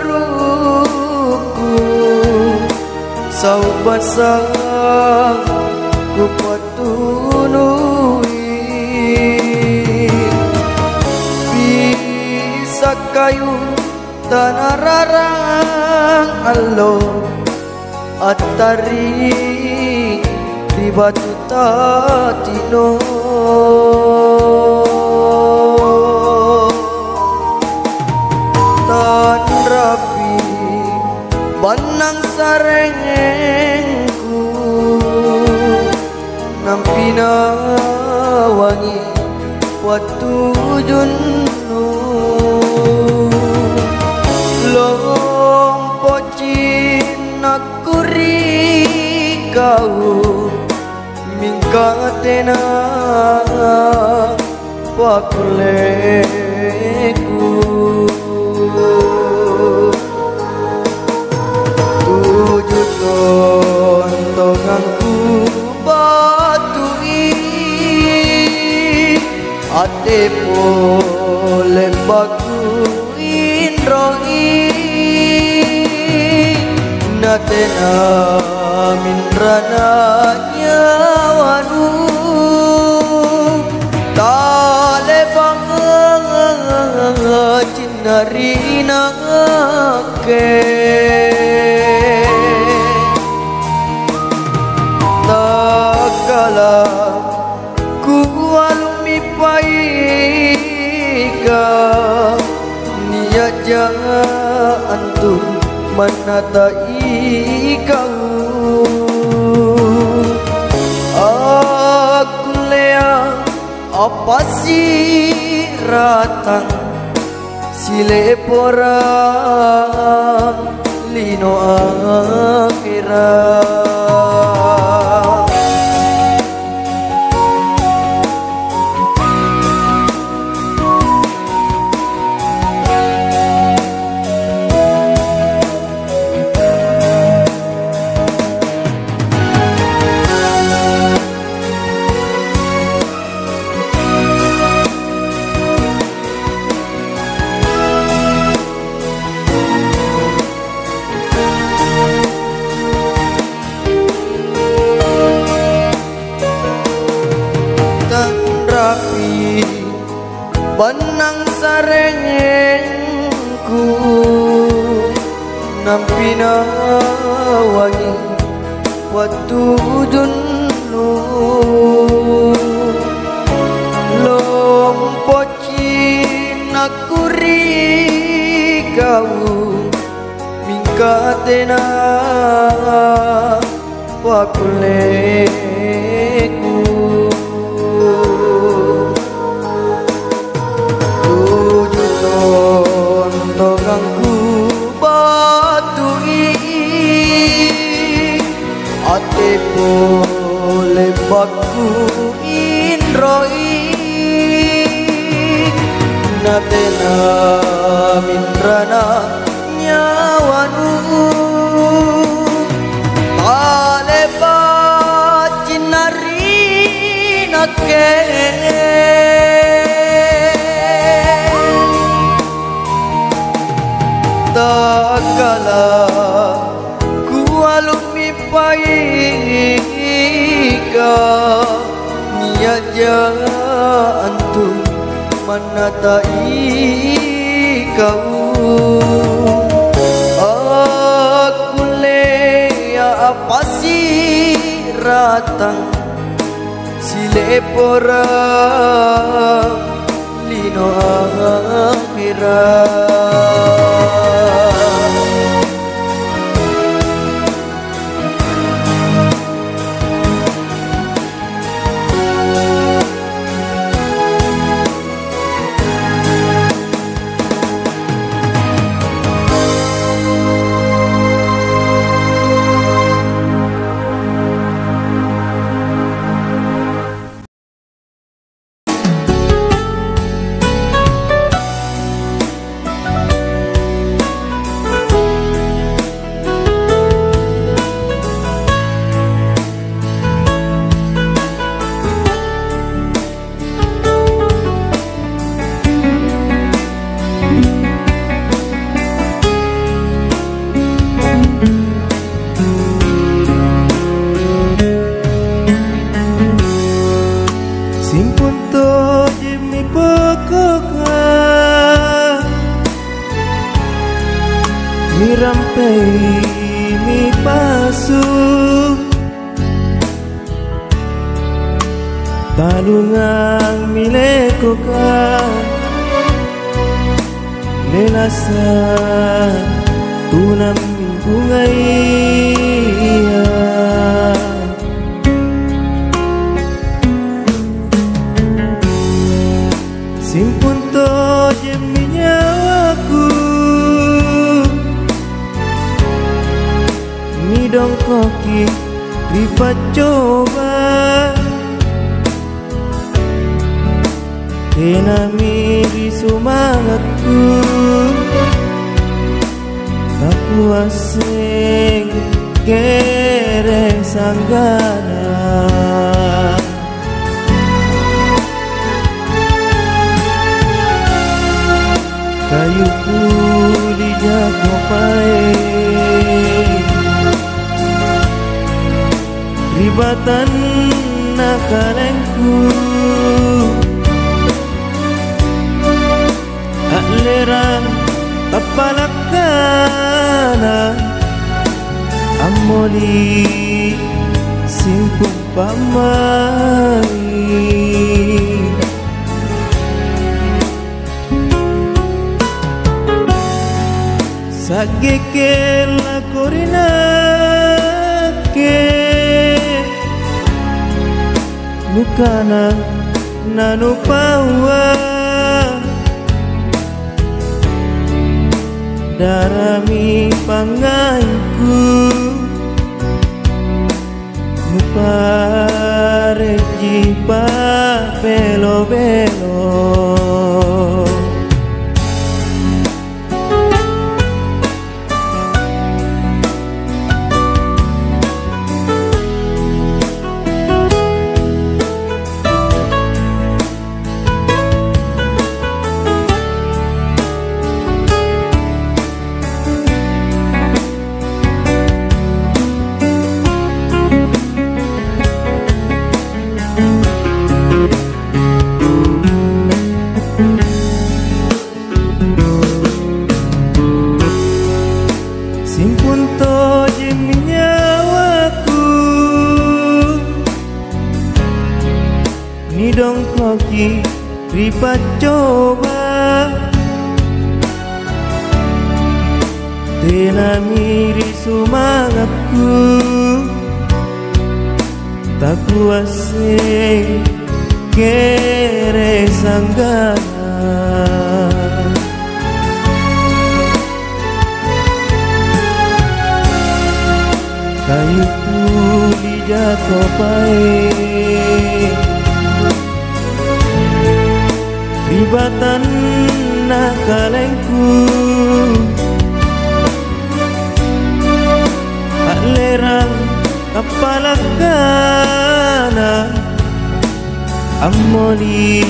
baruku saubasang ku patunui bisa kayu tanah rarang alo atari di batu tatino tan rapi banang sarengku nampina wangi watu junnu lompocin nakuri kau mingkatena pakuleku tujuh tontonganku batui ate pole baku indroi natena minrana nyawanu tale banget cinarina ke takala ku alumi paika niat jangan antum menatai kau aku lea apa sih ratang sile porang lino akhirat benang sarengku nampina wangi watu junnu lompocin nakuri kau mingkatena pakuleku tontonganku batui ate pole baku indroi natena minrana nyawanu tale bacinarina ke takala ku alumi paika niat jangan antum menatai kau aku lea apa sih ratang sile porang lino akhirat talungang miliko ka lelasa tunam bungai simpun to jemi nyawaku midong koki ripat coba kena miri semangatku tak puasing kere sanggana kayu puli jago pae ribatan nakalengku lerang tapalakana amoli simpung pamai sageke lakorinake nukana nanupawa darami pangaiku nupare jipa belo-belo dong koki ripat coba tena miri semangatku tak kuasai kere sanggana kayu puli jatuh pae ribatan nakalengku tak lerang kapalakana amoli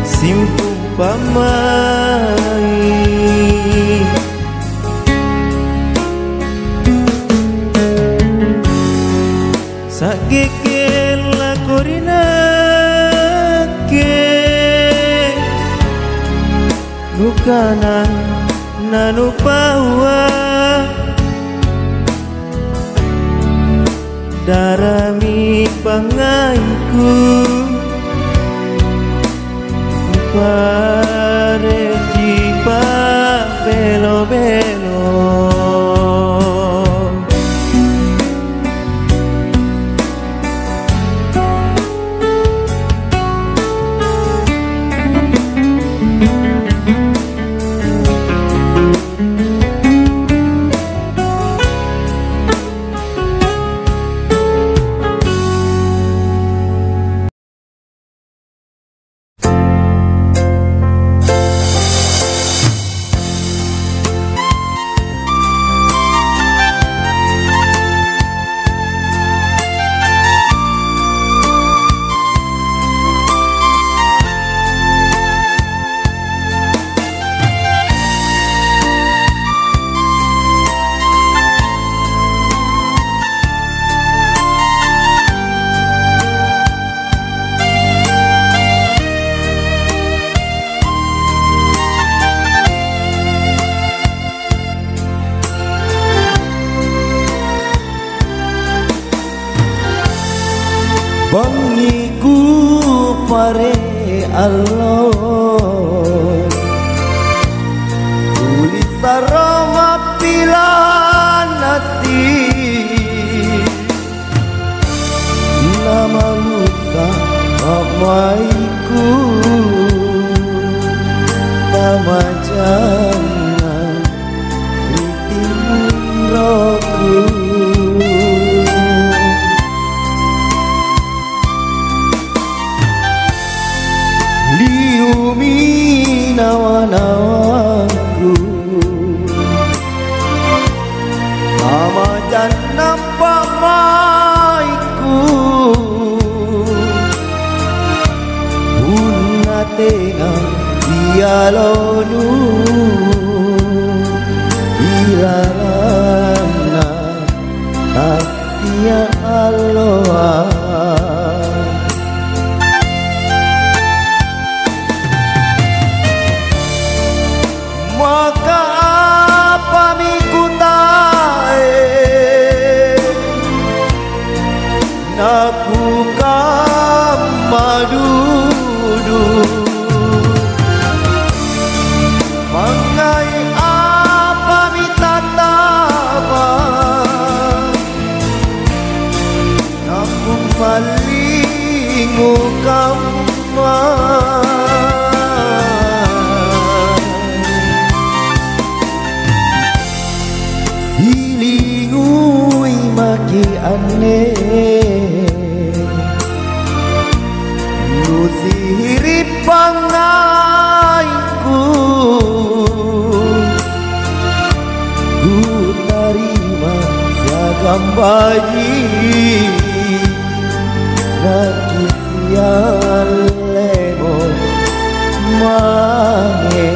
simpung pamai sageke lakorinake nukana nanupawa darami pangaiku pare jipa belo-belo Bengi ku pare Allah tulis aroma pilihan hati nama luka mamaiku nama jangan ritimun rohku liumi nawa-nawaku nama jangan pamaiku una tengah dialonu ilarana asia aloha maka apa mikutae naku kamadudu mangai apa mitatama naku malingu kama silingui maki aneh nu sihiri pangaiku ku tarima sagam bayi nakisian lemo mange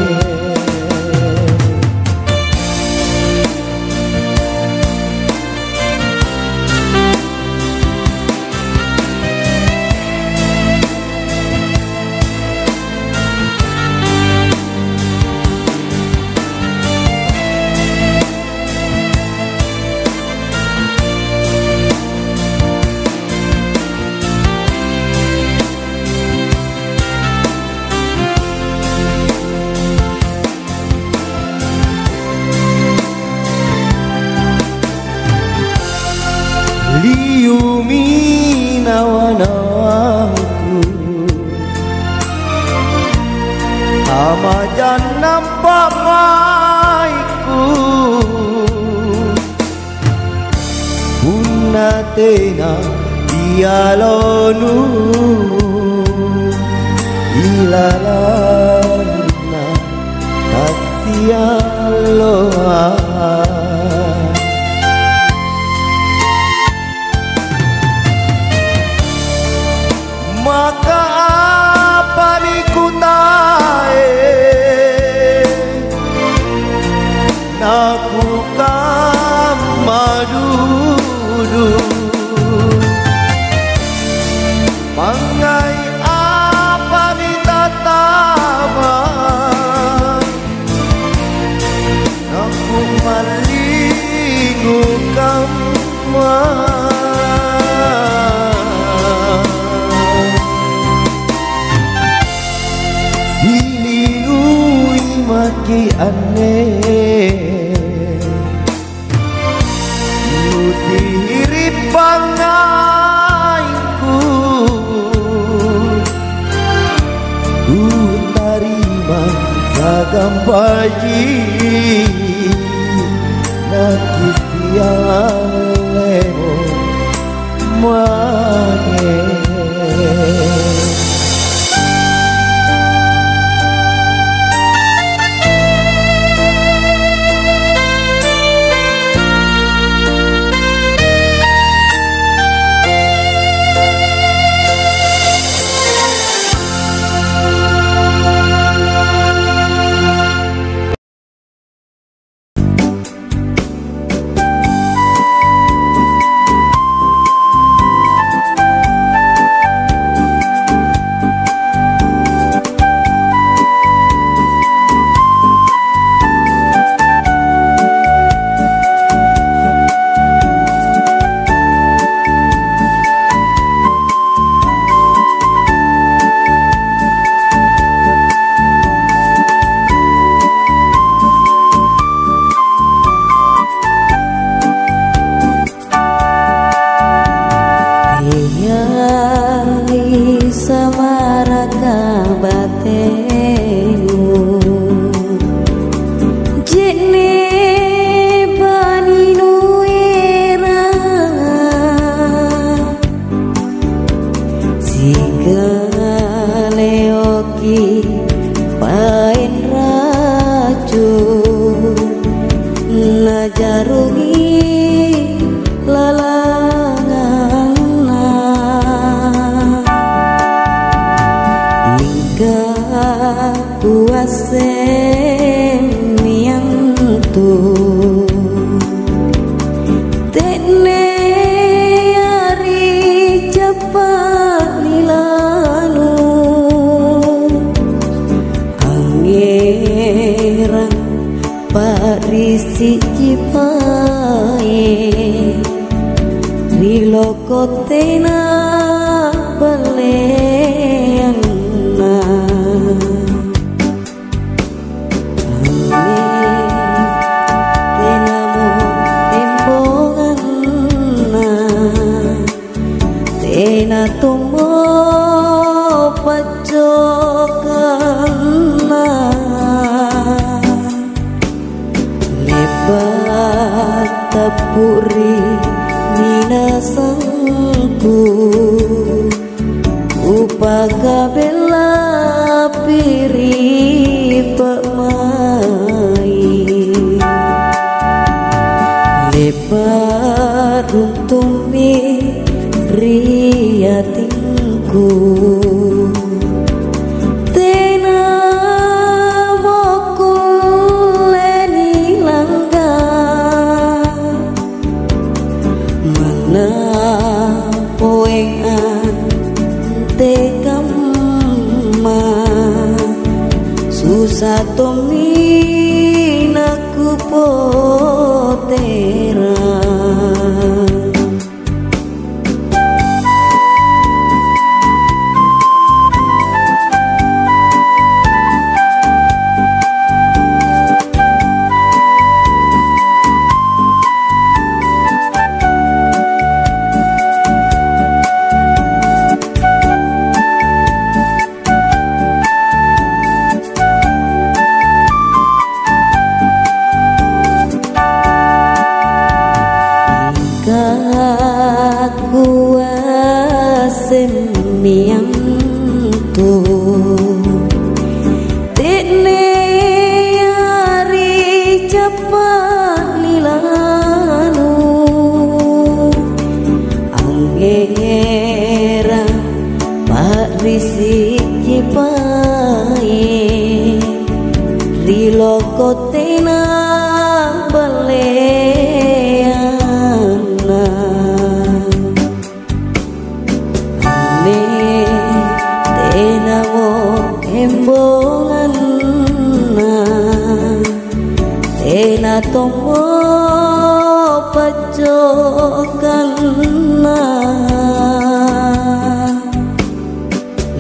liumi nawa-nawaku ama janam pamaiku una tena dialonu ilalana asia aloha maka apa mikutae naku kamadudu mangai apa mitatama naku malingu kama maki aneh nu sihiri pangaiku ku tarima sagam bayi nakisian lemo mange Yari samaraka batenu jene bani nuera jika leoki pain racun najarungi lalangan hingga puasen yang tuh tene hari cepat lilanu angeran parisi cipae rilokotena baleana tenamo embonganna tena tomo pacokanna lebat tapuri minasangku upaka bela piri pemai lebar untumi riatinku tena mokul leni langga mana poengan tekama susah tominaku potera semiang tu tene hari cepat lilanu angera parisi kipae rilokotena baleana tenamo embonganna tena tomo pacokanna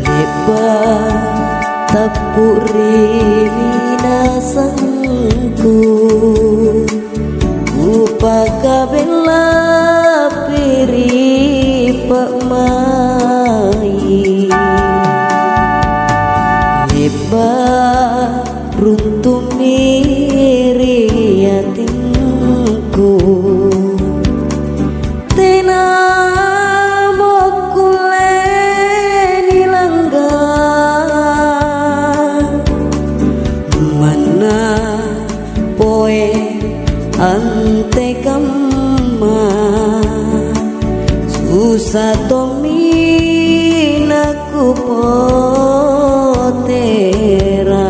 lebat tapuri minasangku upaka bela piri pemai lebar runtung riatinku tena mokuleni langga mana poe ante kama susah tominaku potera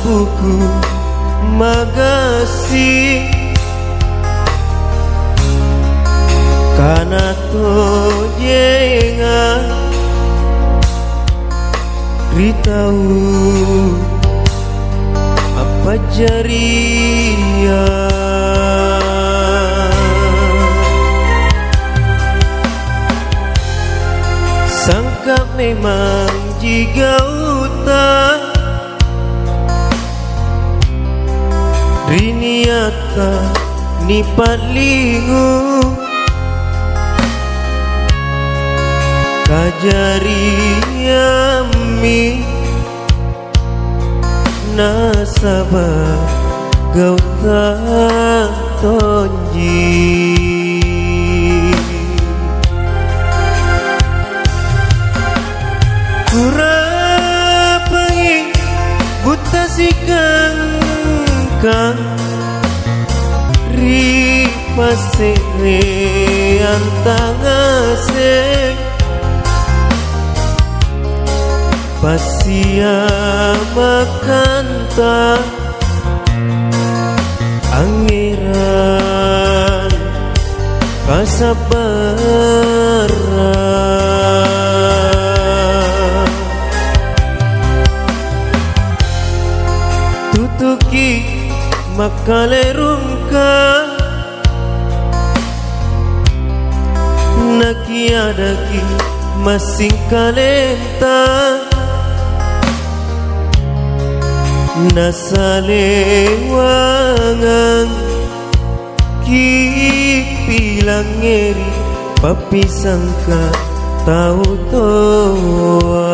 buku magasi kana to jenga ritau apa jaria sangka memang jika uta riniata ni palingu kajari yami nasabah gauta tonji kurapai buta sikangkang ripasere antangase pasia makanta angiran pasabaran tutuki makalerungka nakiadaki masing kalenta nasalewangan kipilang ngeri papisangka tau toa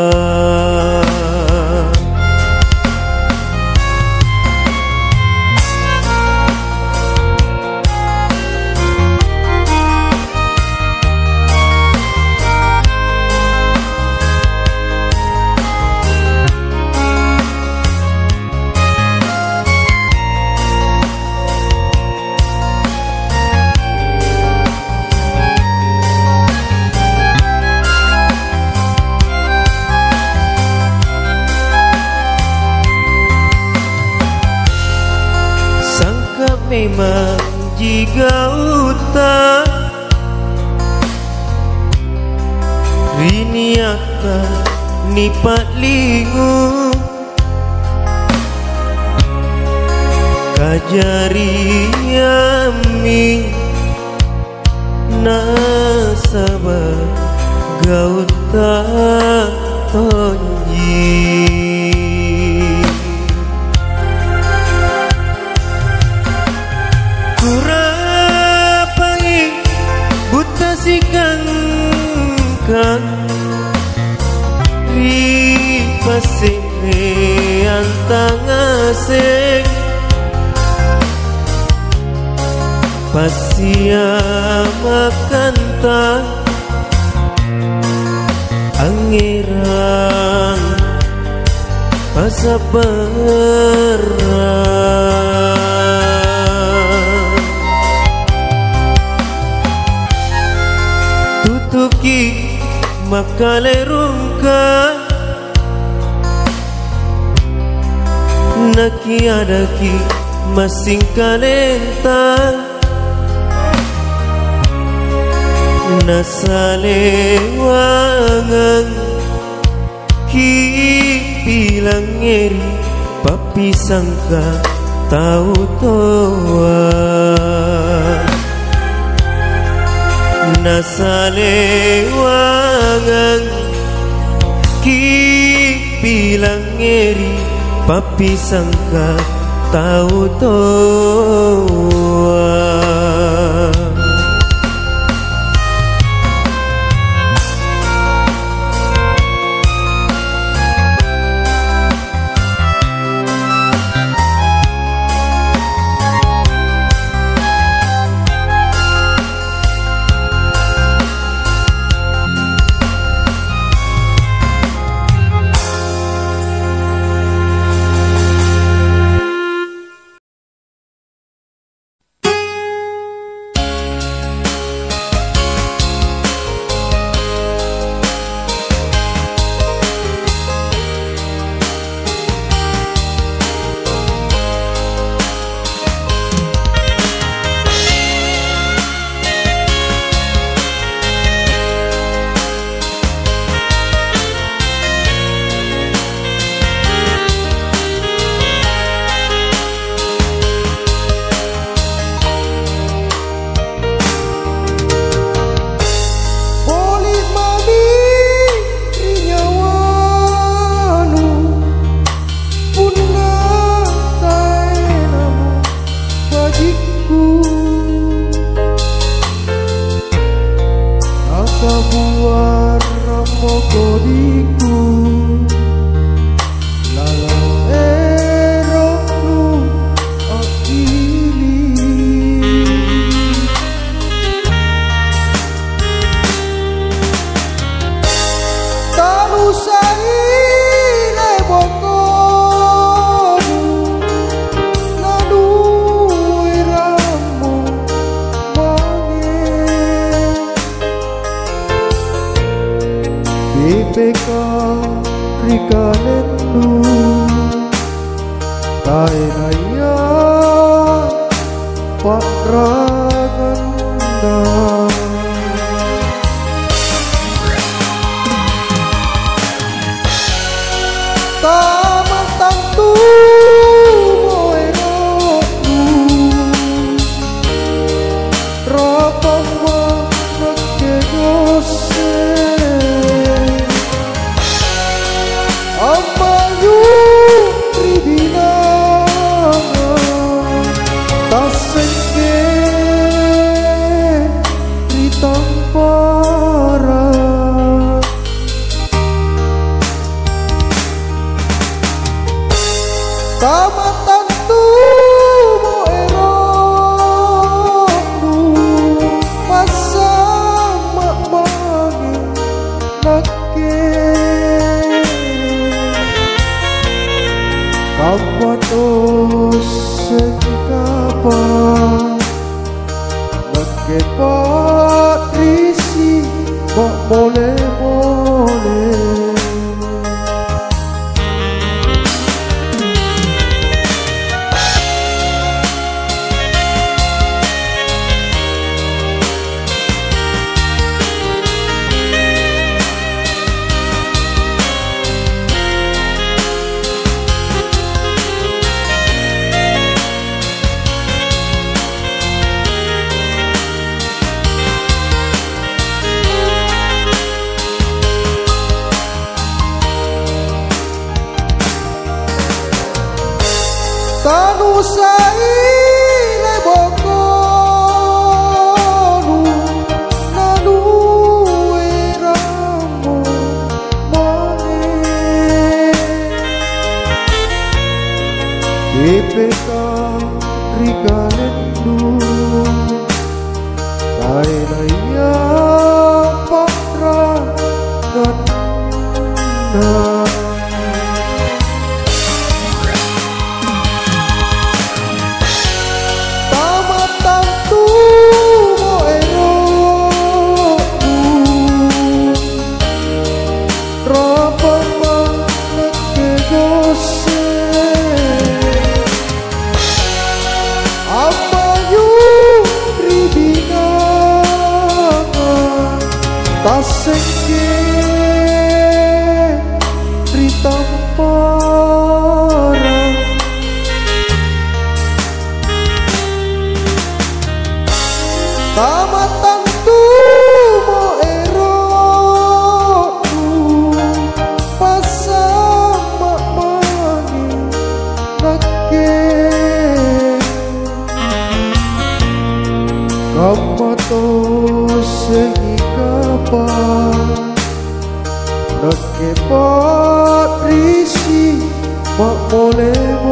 memang jika uta riniaka nipat lingu kajari yami nasabah gauta tonji kurapai buta sikangkang ripasere antangase pasia makanta angiran pasabaran tutuki makalerungka nakiadaki masing kalenta nasalewangan kipilang ngeri papisangka tau toa nasalewangan kipilang ngeri papisangka tau toa Kainaya Pakraganda Tamatang tu moeroku Rapama nakegose Amayu tribina Tasengke ritampara Tamatan tu moeroku Masa mak-mangi nake Kapatos sekikapan Nagkepat risi Mak boleh-boleh Tanusai lebokonu nanu eramu mane DPK Rigalendu Kainaya Pakraganda Tasengke ritampara Tamatan tu moeroku Pasang mak-mangi nake Kamatos sekikapan Nagkepat risi Mak boleh-boleh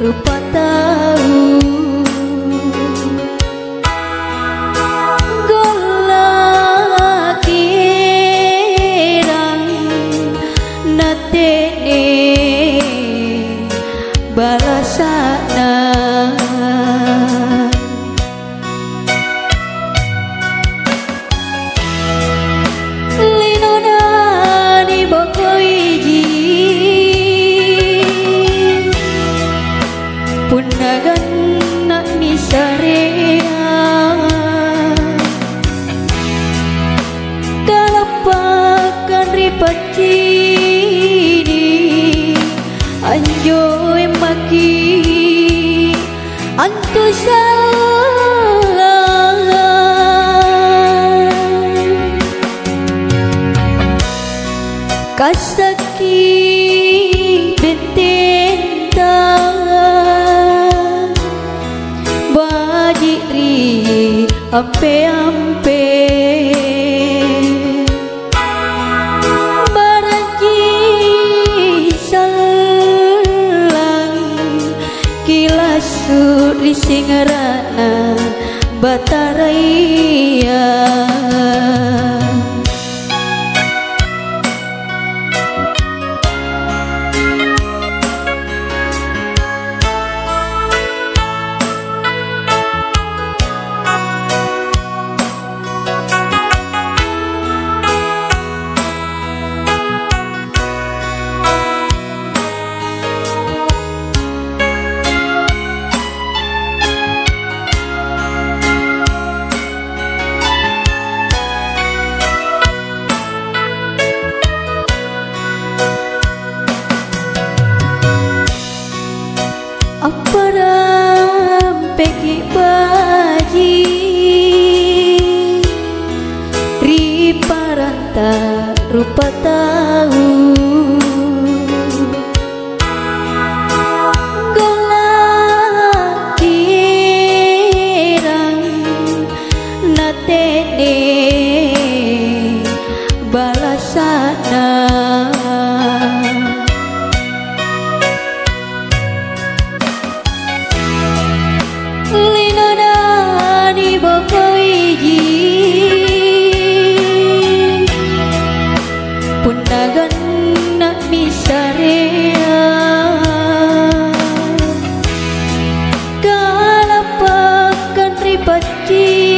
rupa tahu gola kirang natene balasana linona ni bokoiji punagan nak misarea kalapakan ripacini anjoy maki antusalah kasaki betenta bajiri ampe-ampe baraji salang kilasu di singarana bataraya aparam peki baji riparanta rupa tahu gola kirang natene balasana pundagan nak misarea kalapakan ripacini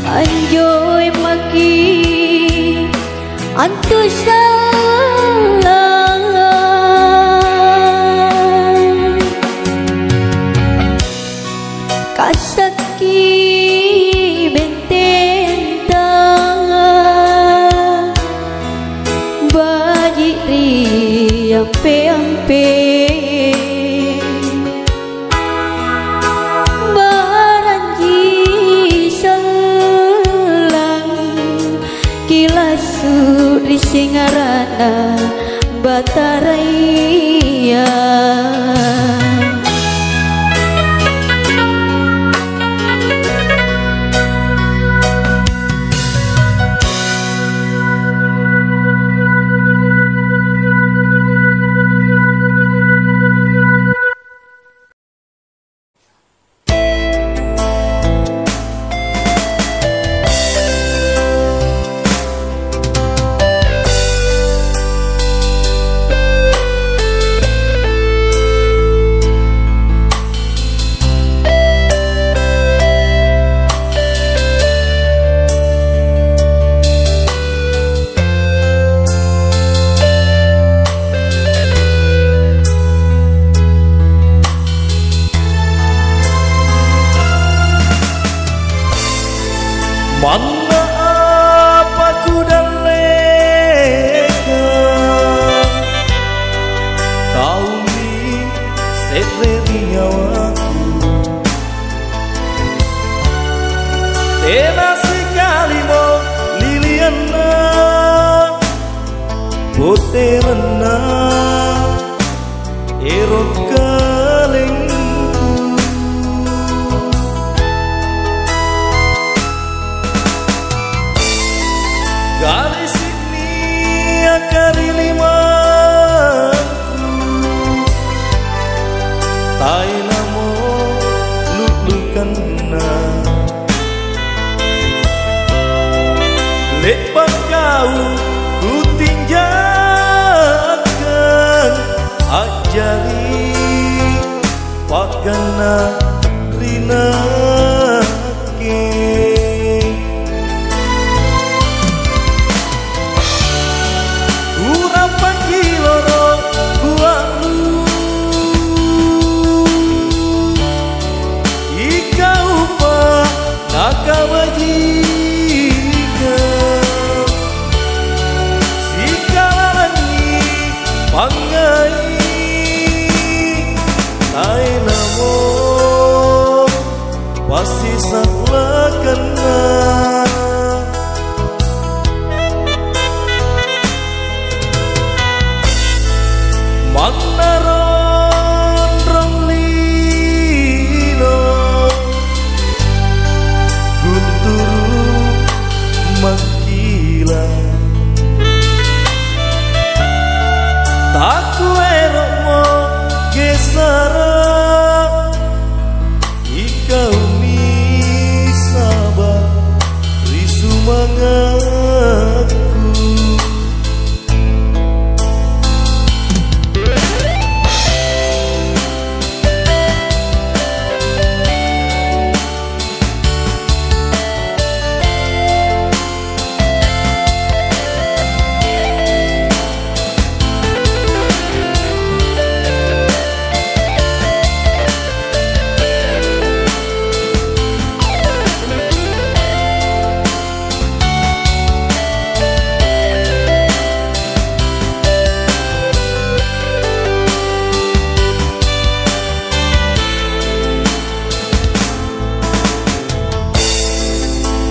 anjoy maki antusalah kasaki bententa bajiri ampe-ampe baranji salang kilasu di singarana bataraya Mana apa ku dan leka kau ni setreri nyawaku tena sekali mo liliana boterena erot kalengku garis ini akar limanku tai namo lulukanna lepas kau ku tinggalkan ajari pagana rina ke urapan kiloro buahmu ika upah nakabajika sikalangi pangai tai namo pasti salah kena Manaron Romlino Guturu Makila Taku eromo gesara Ika umi sabar risu mangatku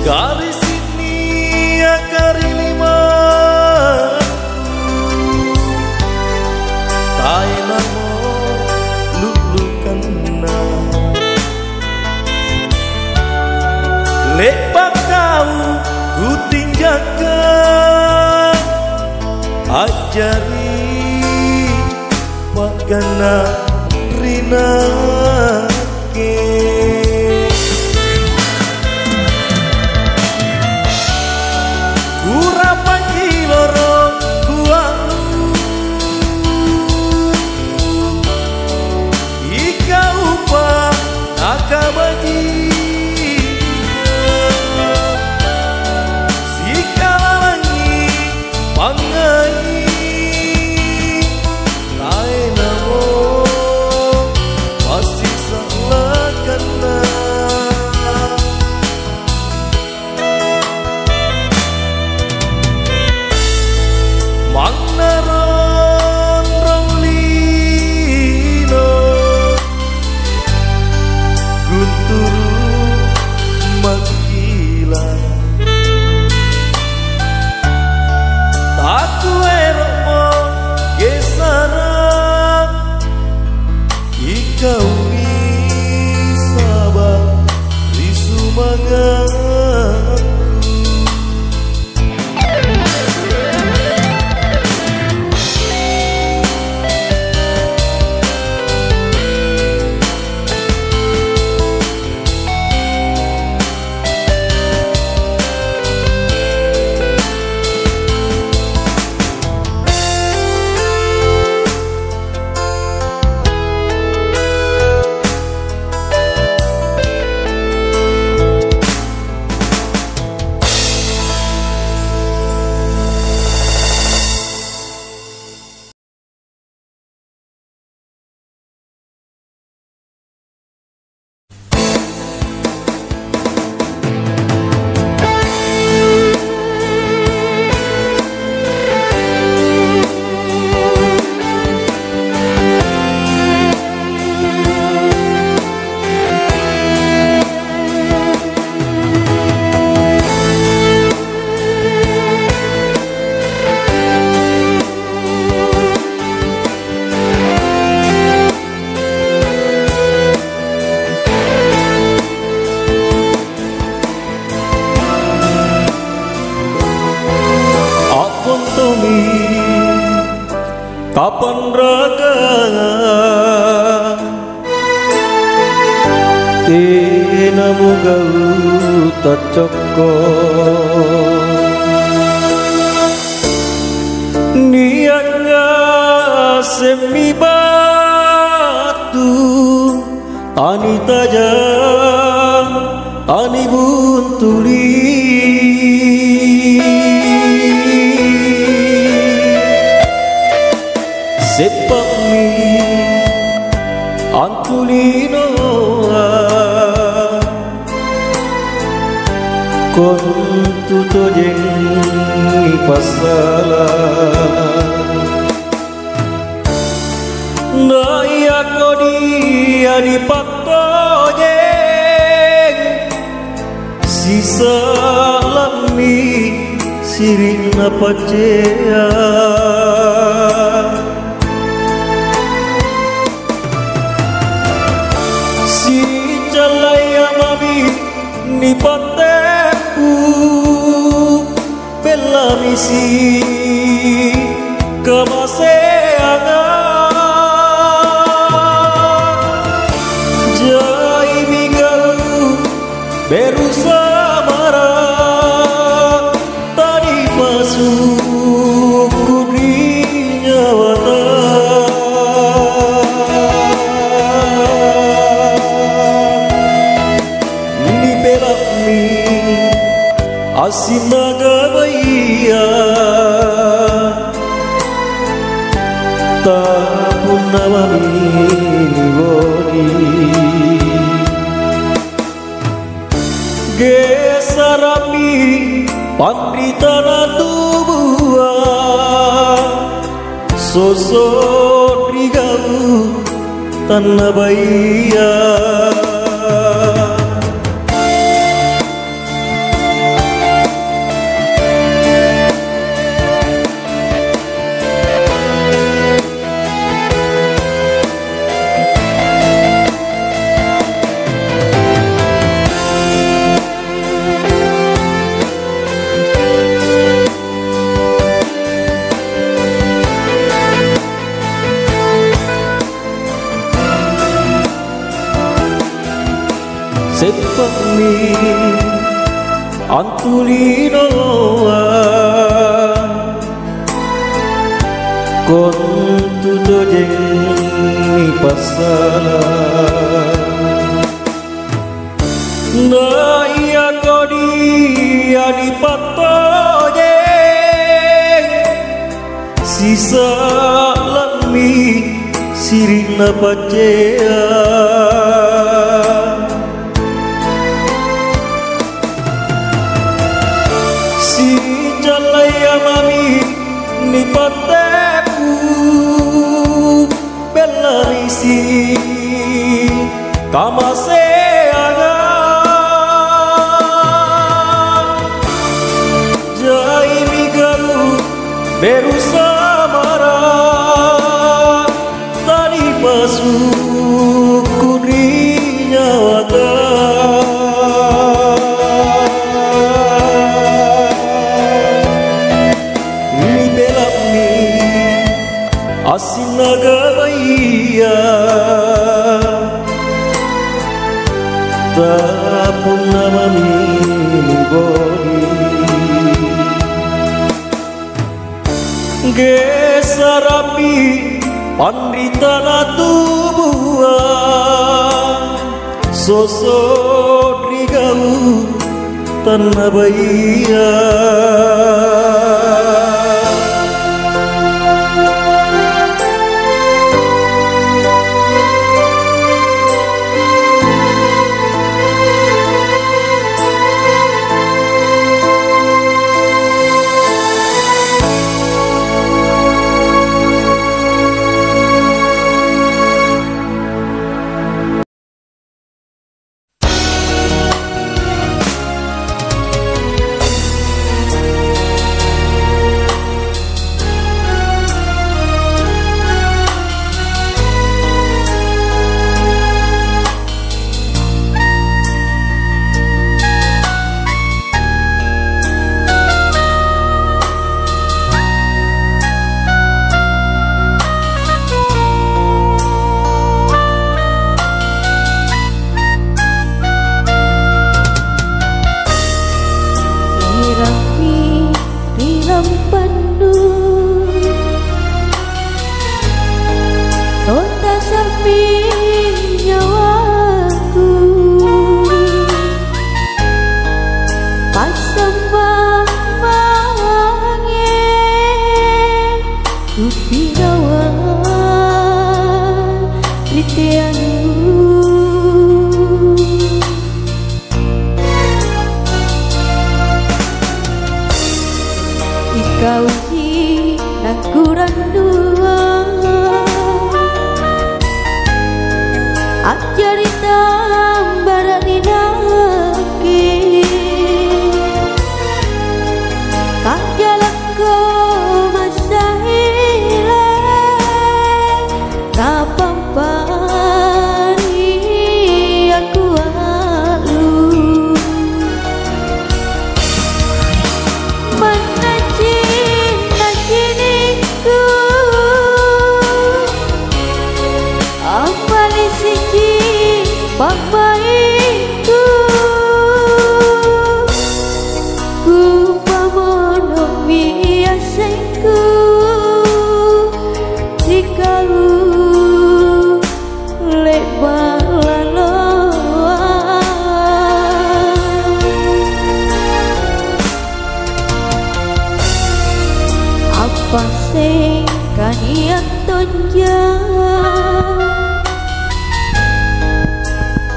garis ini akari lima tai namo lulukanna lepak kau ku tinggalkan ajari pagana rina ke urapan kiloro kuamu ika upah nakabajika sikalangi pangai tai namo pasti salah kena Manaron Romlino Gunturu Makila Taku eromo gesara Ika umi sabar risu mangatku Namo gauta coko niatnya semi batu tani tajam tani buntuli sepak mi antulino kon tuto jeng pasala na iya kodi adi pakto jeng sisa lami sirin napacea si calaya mami ni pateku bela misi kemaseanga jai minggu berusaha marah tadi masuk kudinya wata ini belak mi asinaga baya tapun nawami goni gesarami pandritana tubuh sosok rigau tanah baya sepak mi antulino kon tuto jeng pasala na iya kodi adi pato jeng sisa lami sirina pacea si jalaya mami ni pateku bela misi kamaseanga jai migaru berusaha marah tadi masuk kudinya wata asinaga baya tapun namami goni gesarapi pandritana tubuh sosok rigau tanah baya Ajarita baradinaki kajalako masahile kapampari aku alu najiniku apali siji pamaiku ku pamono biasaku dikau apa sing kaniak tonjang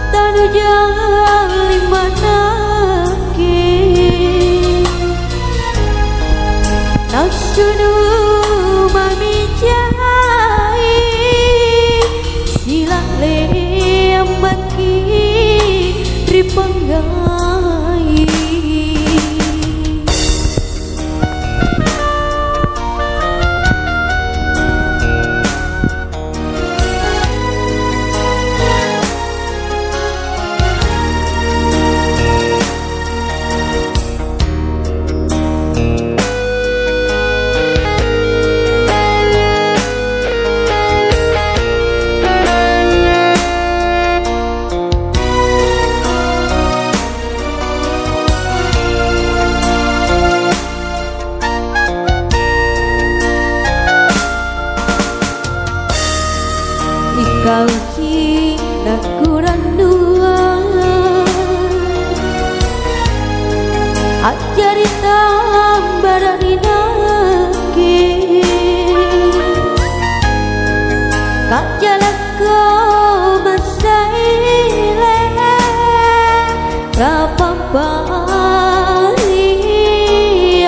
tanu jangan limanake nafsunu mami jahai silang leambaki ripanggai kau cinta kurang dua ajarita baradinaki kajalako masaile kapampari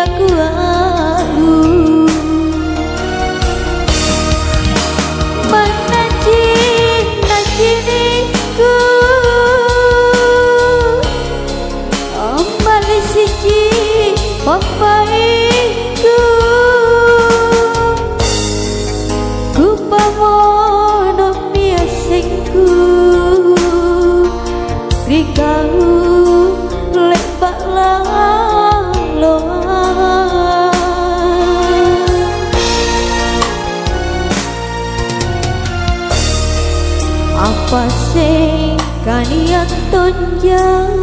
aku alu najiniku ambali siji papaiku ku pamono biasaku rikau lebak laloa apa sing kaniak tonjang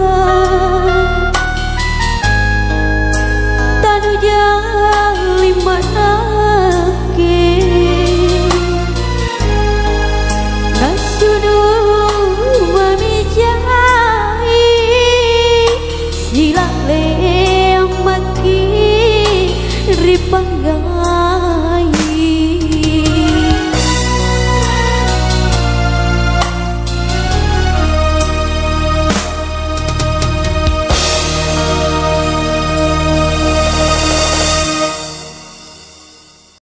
tanu jangan limanake nasunu mami jahai silang leambaki ripanggai